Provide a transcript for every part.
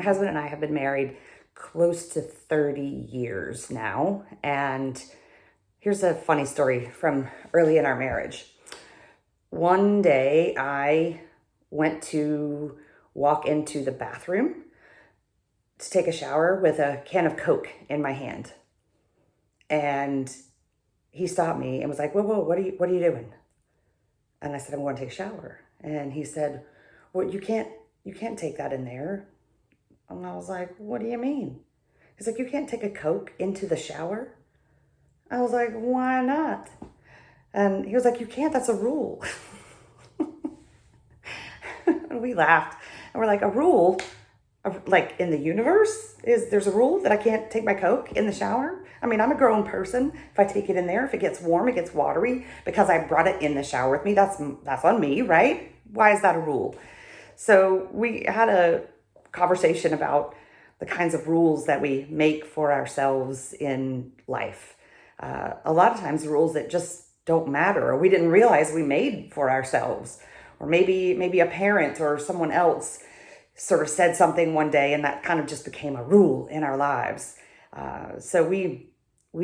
My husband and I have been married close to 30 years now. And here's a funny story from early in our marriage. One day I went to walk into the bathroom to take a shower with a can of Coke in my hand. And he stopped me and was like, whoa, what are you doing? And I said, I'm going to take a shower. And he said, well, you can't take that in there. And I was like, what do you mean? He's like, you can't take a Coke into the shower? I was like, why not? And he was like, you can't, that's a rule. And we laughed. And we're like, a rule? Like in the universe? There's a rule that I can't take my Coke in the shower? I mean, I'm a grown person. If I take it in there, if it gets warm, it gets watery, because I brought it in the shower with me, that's on me, right? Why is that a rule? So we had a conversation about the kinds of rules that we make for ourselves in life. A lot of times rules that just don't matter, or we didn't realize we made for ourselves. Or maybe a parent or someone else sort of said something one day and that kind of just became a rule in our lives. So we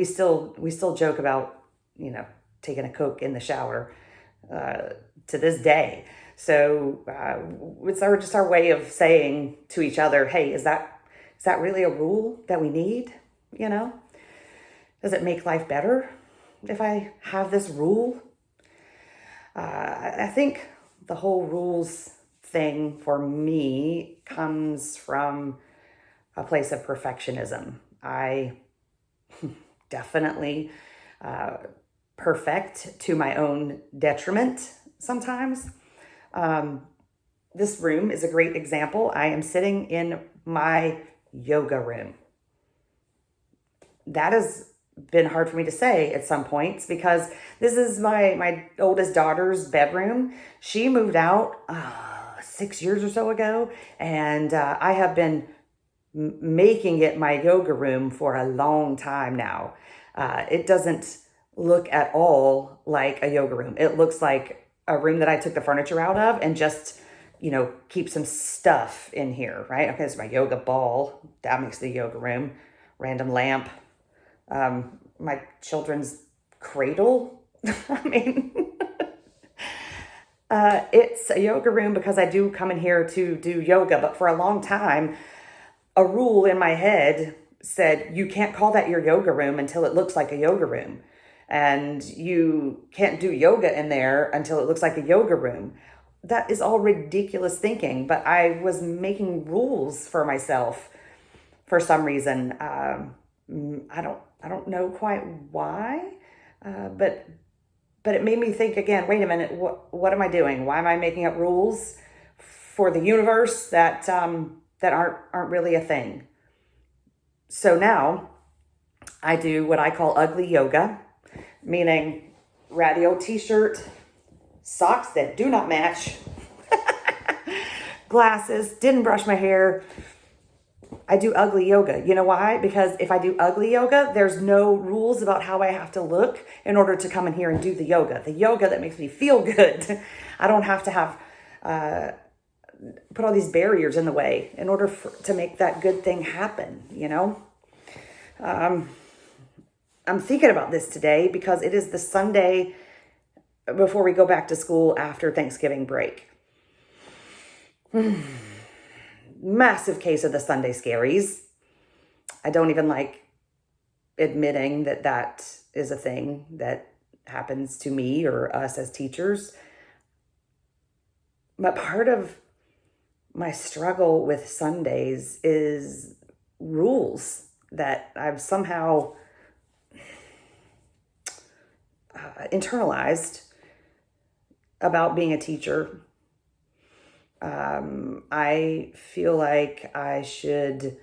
still joke about, taking a Coke in the shower to this day. So it's just our way of saying to each other, hey, is that really a rule that we need? Does it make life better if I have this rule? I think the whole rules thing for me comes from a place of perfectionism. I definitely perfect to my own detriment sometimes. This room is a great example. I am sitting in my yoga room. That has been hard for me to say at some points, because this is my oldest daughter's bedroom. She moved out 6 years or so ago, and I have been making it my yoga room for a long time now. It doesn't look at all like a yoga room. It looks like a room that I took the furniture out of and just, keep some stuff in here, right? Okay, this is my yoga ball. That makes the yoga room. Random lamp. My children's cradle. I mean, it's a yoga room because I do come in here to do yoga. But for a long time, a rule in my head said, you can't call that your yoga room until it looks like a yoga room. And you can't do yoga in there until it looks like a yoga room. That is all ridiculous thinking, but I was making rules for myself for some reason. I don't know quite why, but it made me think again, wait a minute, what am I doing? Why am I making up rules for the universe that aren't really a thing? So now I do what I call ugly yoga, meaning ratty old t-shirt, socks that do not match, glasses, didn't brush my hair. I do ugly yoga. You know why? Because if I do ugly yoga, there's no rules about how I have to look in order to come in here and do the yoga that makes me feel good. I don't have to have put all these barriers in the way in order to make that good thing happen, I'm thinking about this today because it is the Sunday before we go back to school after Thanksgiving break. Massive case of the Sunday scaries. I don't even like admitting that is a thing that happens to me or us as teachers. But part of my struggle with Sundays is rules that I've somehow internalized about being a teacher. I feel like I should,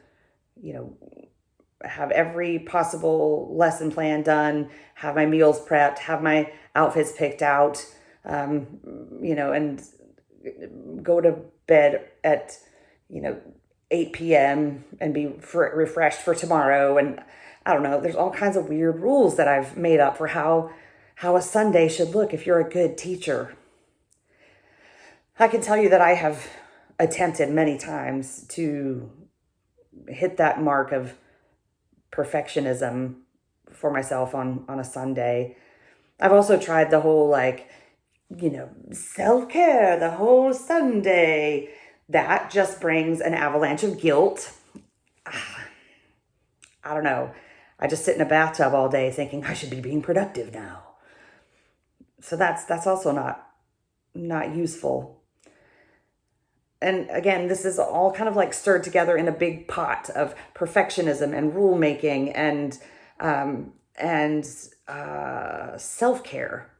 have every possible lesson plan done, have my meals prepped, have my outfits picked out, and go to bed at, 8 p.m. and be refreshed for tomorrow. And I don't know, there's all kinds of weird rules that I've made up for how a Sunday should look if you're a good teacher. I can tell you that I have attempted many times to hit that mark of perfectionism for myself on a Sunday. I've also tried the whole self-care the whole Sunday. That just brings an avalanche of guilt. I don't know. I just sit in a bathtub all day thinking I should be being productive now. So that's also not useful. And again, this is all kind of like stirred together in a big pot of perfectionism and rule making and self-care.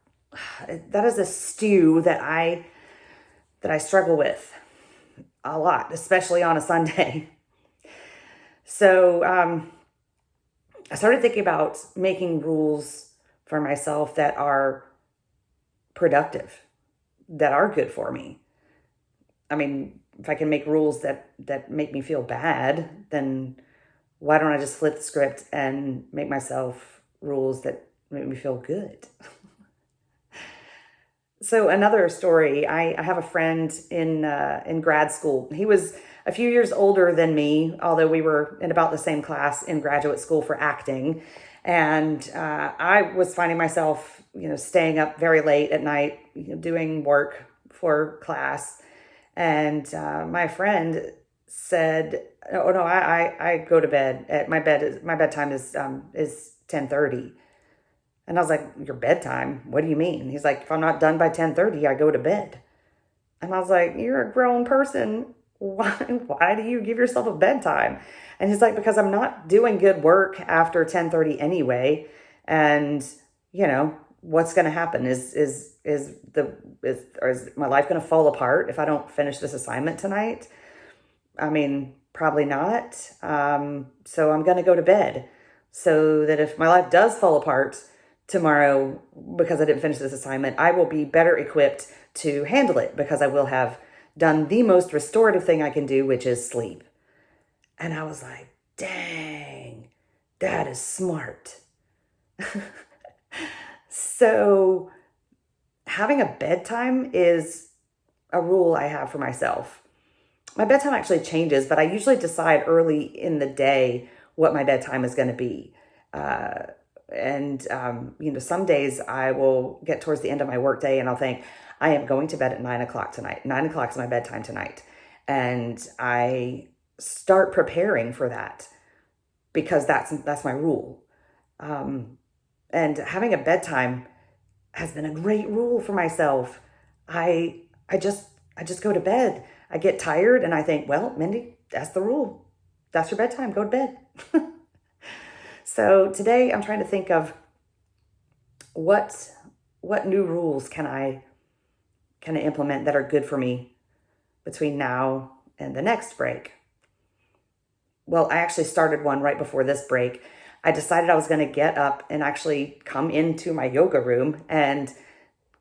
That is a stew that I struggle with a lot, especially on a Sunday. So I started thinking about making rules for myself that are productive, that are good for me. I mean, if I can make rules that make me feel bad, then why don't I just flip the script and make myself rules that make me feel good? So another story, I have a friend in grad school. He was a few years older than me, although we were in about the same class in graduate school for acting. And I was finding myself, staying up very late at night, doing work for class. And my friend said, "Oh no, I go to bed. My bedtime is 10:30." And I was like, "Your bedtime? What do you mean?" He's like, "If I'm not done by 10:30, I go to bed." And I was like, "You're a grown person. Why do you give yourself a bedtime?" And he's like, "Because I'm not doing good work after 10:30 anyway. And what's going to happen is my life going to fall apart if I don't finish this assignment tonight? I mean, probably not. So I'm going to go to bed so that if my life does fall apart tomorrow because I didn't finish this assignment, I will be better equipped to handle it because I will have done the most restorative thing I can do, which is sleep." And I was like, dang, that is smart. So having a bedtime is a rule I have for myself. My bedtime actually changes, but I usually decide early in the day what my bedtime is going to be. Some days I will get towards the end of my workday and I'll think, I am going to bed at 9 o'clock tonight. 9 o'clock is my bedtime tonight. And I start preparing for that because that's my rule. And having a bedtime has been a great rule for myself. I just go to bed. I get tired and I think, well, Mindy, that's the rule. That's your bedtime. Go to bed. So today I'm trying to think of what new rules can I implement that are good for me between now and the next break. Well, I actually started one right before this break. I decided I was going to get up and actually come into my yoga room and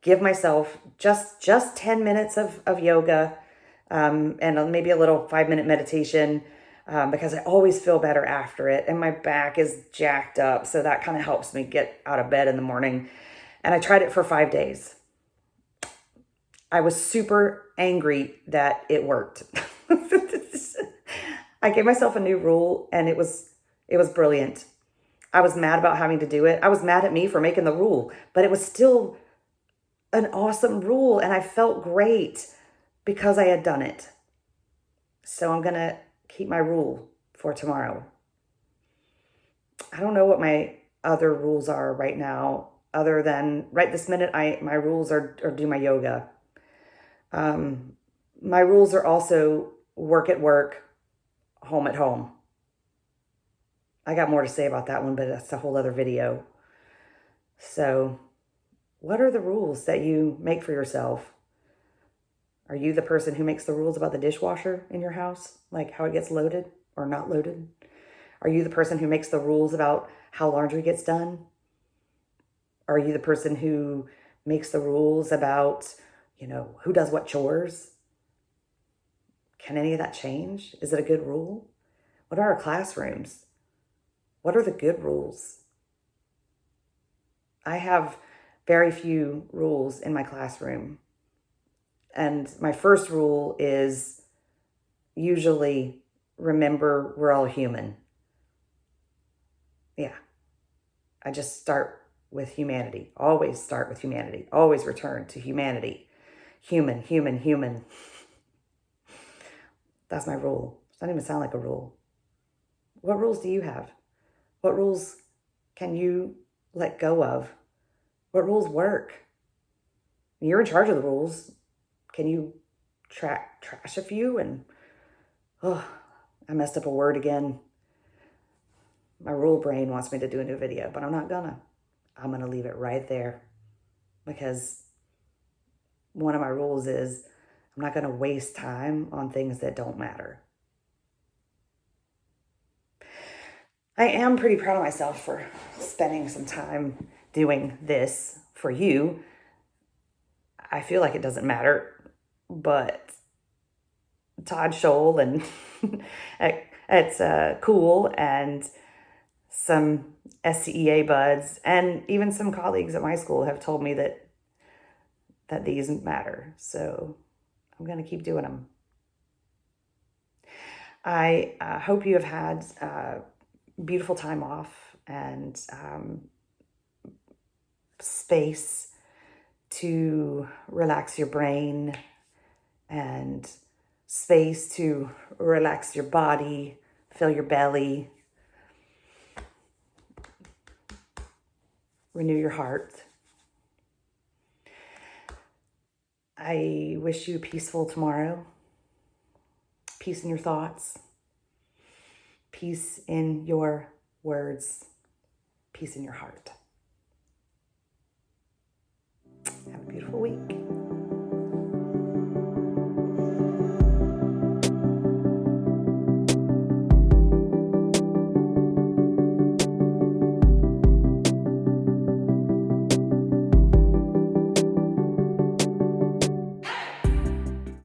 give myself just 10 minutes of yoga and maybe a little 5-minute meditation because I always feel better after it. And my back is jacked up. So that kind of helps me get out of bed in the morning. And I tried it for 5 days. I was super angry that it worked. I gave myself a new rule and it was brilliant. I was mad about having to do it. I was mad at me for making the rule, but it was still an awesome rule and I felt great because I had done it. So I'm going to keep my rule for tomorrow. I don't know what my other rules are right now, other than right this minute, my rules are do my yoga. My rules are also work at work, home at home. I got more to say about that one, but that's a whole other video. So what are the rules that you make for yourself? Are you the person who makes the rules about the dishwasher in your house? Like how it gets loaded or not loaded? Are you the person who makes the rules about how laundry gets done? Are you the person who makes the rules about, who does what chores? Can any of that change? Is it a good rule? What are our classrooms? What are the good rules? I have very few rules in my classroom. And my first rule is usually remember we're all human. Yeah. I just start with humanity. Always start with humanity. Always return to humanity. Human, human, human. That's my rule. It doesn't even sound like a rule. What rules do you have? What rules can you let go of? What rules work? You're in charge of the rules. Can you trash a few? And, oh, I messed up a word again. My rule brain wants me to do a new video, but I'm not gonna. I'm gonna leave it right there, because one of my rules is I'm not gonna waste time on things that don't matter. I am pretty proud of myself for spending some time doing this for you. I feel like it doesn't matter, but Todd Scholl and it's cool, and some SCEA buds and even some colleagues at my school have told me that these matter. So I'm going to keep doing them. I hope you have had beautiful time off and space to relax your brain and space to relax your body, fill your belly, renew your heart. I wish you a peaceful tomorrow, peace in your thoughts, peace in your words, peace in your heart. Have a beautiful week.